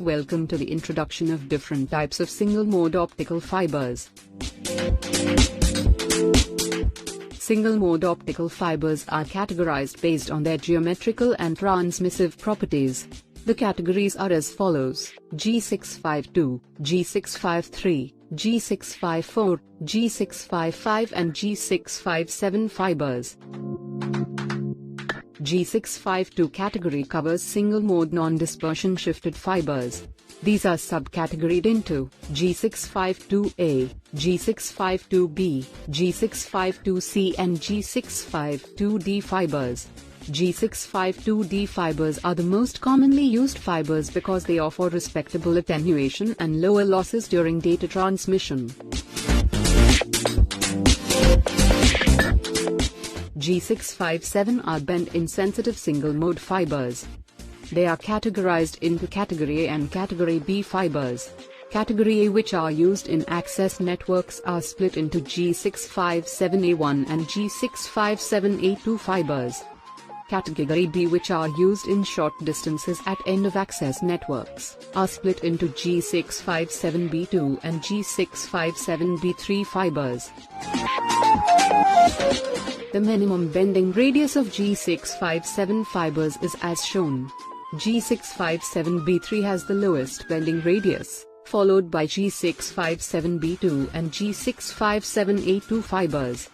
Welcome to the introduction of different types of single-mode optical fibers. Single-mode optical fibers are categorized based on their geometrical and transmissive properties. The categories are as follows: G652, G653, G654, G655 and G657 fibers. G652 category covers single-mode non-dispersion shifted fibers. These are subcategorized into G652A, G652B, G652C and G652D fibers. G652D fibers are the most commonly used fibers because they offer respectable attenuation and lower losses during data transmission. G657 are bend-insensitive single-mode fibers. They are categorized into Category A and Category B fibers. Category A, which are used in access networks, are split into G657A1 and G657A2 fibers. Category B, which are used in short distances at end of access networks, are split into G657B2 and G657B3 fibers. The minimum bending radius of G657 fibers is as shown. G657B3 has the lowest bending radius, followed by G657B2 and G657A2 fibers.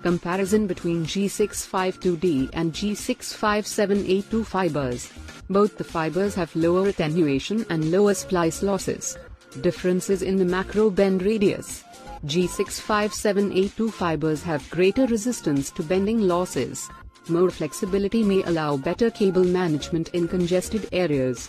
Comparison between G652D and G657A2 fibers. Both the fibers have lower attenuation and lower splice losses. Differences in the macro bend radius. G657A2 fibers have greater resistance to bending losses. More flexibility may allow better cable management in congested areas.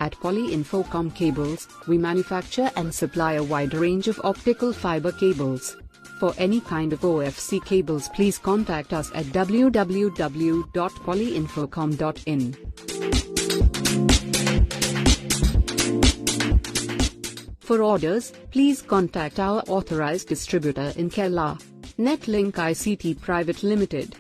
At Infocom Cables, we manufacture and supply a wide range of optical fiber cables. For any kind of OFC cables, please contact us at www.polyinfocom.in. For orders, please contact our authorized distributor in Kerala, Netlink ICT Private Limited.